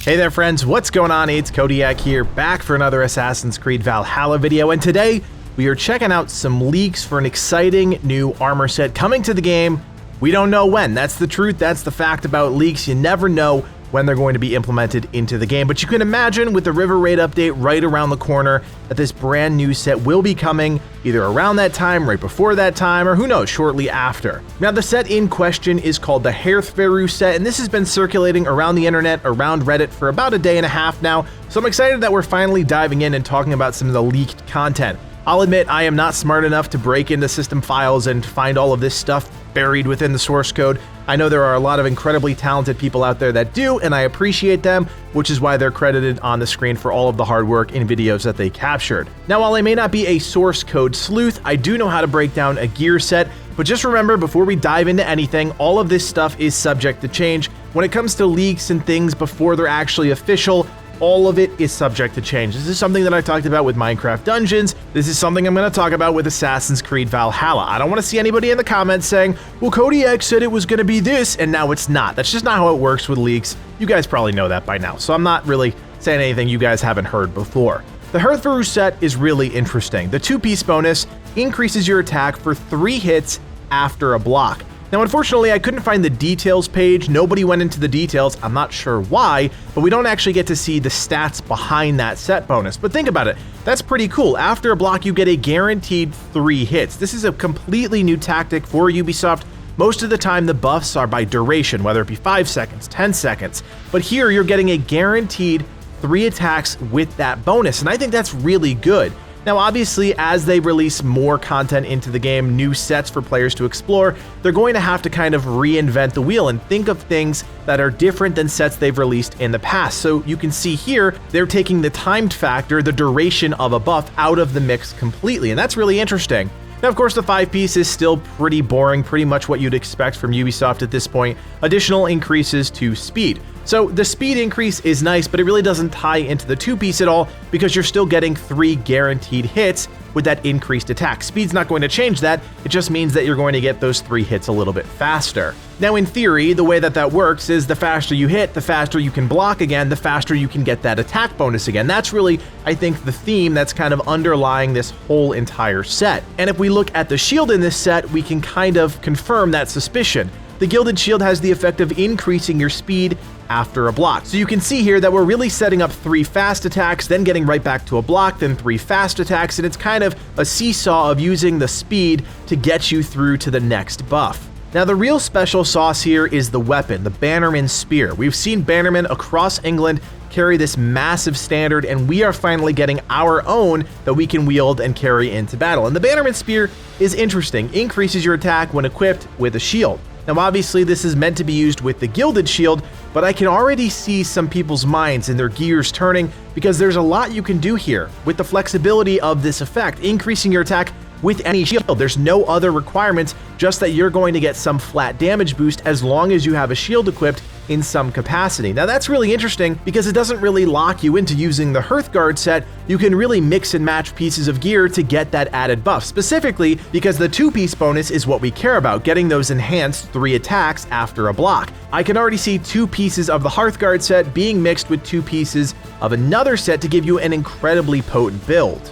Hey there friends, what's going on? It's Codiak here, back for another Assassin's Creed Valhalla video, and today we are checking out some leaks for an exciting new armor set coming to the game. We don't know when. That's the truth, that's the fact about leaks. You never know when they're going to be implemented into the game, but you can imagine with the River Raid update right around the corner that this brand new set will be coming either around that time, right before that time, or who knows, shortly after. Now the set in question is called the Hearthweru Set, and this has been circulating around the internet, around Reddit for about a day and a half now, so I'm excited that we're finally diving in and talking about some of the leaked content. I'll admit I am not smart enough to break into system files and find all of this stuff buried within the source code. I know there are a lot of incredibly talented people out there that do, and I appreciate them, which is why they're credited on the screen for all of the hard work in videos that they captured. Now, while I may not be a source code sleuth, I do know how to break down a gear set, but just remember, before we dive into anything, all of this stuff is subject to change. When it comes to leaks and things before they're actually official, all of it is subject to change. This is something that I talked about with Minecraft Dungeons. This is something I'm going to talk about with Assassin's Creed Valhalla. I don't want to see anybody in the comments saying, well, Codiak said it was going to be this, and now it's not. That's just not how it works with leaks. You guys probably know that by now, so I'm not really saying anything you guys haven't heard before. The Hearthweru Set is really interesting. The 2-piece bonus increases your attack for 3 hits after a block. Now, unfortunately, I couldn't find the details page. Nobody went into the details. I'm not sure why, but we don't actually get to see the stats behind that set bonus. But think about it. That's pretty cool. After a block, you get a guaranteed 3 hits. This is a completely new tactic for Ubisoft. Most of the time, the buffs are by duration, whether it be 5 seconds, 10 seconds. But here, you're getting a guaranteed 3 attacks with that bonus, and I think that's really good. Now, obviously, as they release more content into the game, new sets for players to explore, they're going to have to kind of reinvent the wheel and think of things that are different than sets they've released in the past. So you can see here, they're taking the timed factor, the duration of a buff, out of the mix completely, and that's really interesting. Now, of course, the 5-piece is still pretty boring, pretty much what you'd expect from Ubisoft at this point. Additional increases to speed. So the speed increase is nice, but it really doesn't tie into the 2-piece at all because you're still getting 3 guaranteed hits with that increased attack. Speed's not going to change that, it just means that you're going to get those 3 hits a little bit faster. Now, in theory, the way that works is the faster you hit, the faster you can block again, the faster you can get that attack bonus again. That's really, I think, the theme that's kind of underlying this whole entire set. And if we look at the shield in this set, we can kind of confirm that suspicion. The Gilded Shield has the effect of increasing your speed after a block. So you can see here that we're really setting up 3 fast attacks, then getting right back to a block, then 3 fast attacks, and it's kind of a seesaw of using the speed to get you through to the next buff. Now, the real special sauce here is the weapon, the Bannerman Spear. We've seen Bannermen across England carry this massive standard, and we are finally getting our own that we can wield and carry into battle. And the Bannerman Spear is interesting, increases your attack when equipped with a shield. Now, obviously, this is meant to be used with the Gilded Shield, but I can already see some people's minds and their gears turning because there's a lot you can do here with the flexibility of this effect, increasing your attack with any shield. There's no other requirements, just that you're going to get some flat damage boost as long as you have a shield equipped in some capacity. Now, that's really interesting because it doesn't really lock you into using the Hearthguard set. You can really mix and match pieces of gear to get that added buff, specifically because the 2-piece bonus is what we care about, getting those enhanced 3 attacks after a block. I can already see 2 pieces of the Hearthguard set being mixed with 2 pieces of another set to give you an incredibly potent build.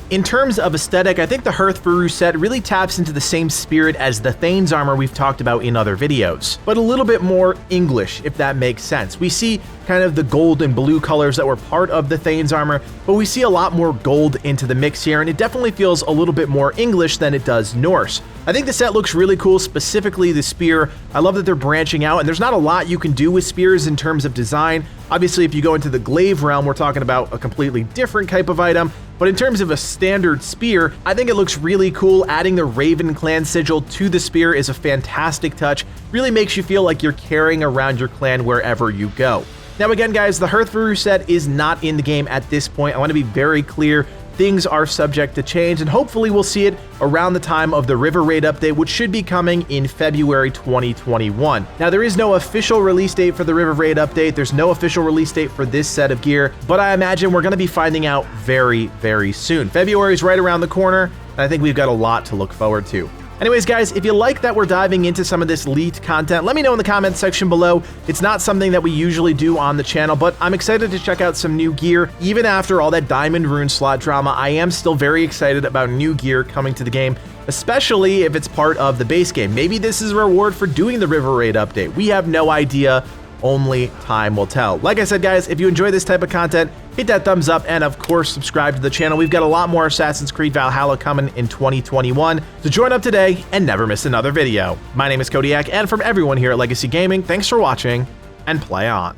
In terms of aesthetic, I think the Hearthweru set really taps into the same spirit as the Thane's armor we've talked about in other videos, but a little bit more English, if that makes sense. We see kind of the gold and blue colors that were part of the Thane's armor, but we see a lot more gold into the mix here, and it definitely feels a little bit more English than it does Norse. I think the set looks really cool, specifically the spear. I love that they're branching out, and there's not a lot you can do with spears in terms of design. Obviously, if you go into the glaive realm, we're talking about a completely different type of item, but in terms of a standard spear, I think it looks really cool. Adding the Raven clan sigil to the spear is a fantastic touch. Really makes you feel like you're carrying around your clan wherever you go. Now again, guys, the Hearthweru set is not in the game at this point. I want to be very clear. Things are subject to change, and hopefully we'll see it around the time of the River Raid update, which should be coming in February 2021. Now, there is no official release date for the River Raid update. There's no official release date for this set of gear, but I imagine we're going to be finding out very, very soon. February is right around the corner, and I think we've got a lot to look forward to. Anyways, guys, if you like that we're diving into some of this leaked content, let me know in the comments section below. It's not something that we usually do on the channel, but I'm excited to check out some new gear. Even after all that Diamond Rune slot drama, I am still very excited about new gear coming to the game, especially if it's part of the base game. Maybe this is a reward for doing the River Raid update. We have no idea. Only time will tell. Like I said, guys, if you enjoy this type of content, hit that thumbs up and of course subscribe to the channel. We've got a lot more Assassin's Creed Valhalla coming in 2021, so join up today and never miss another video. My name is Codiak, and from everyone here at Legacy Gaming, thanks for watching and play on.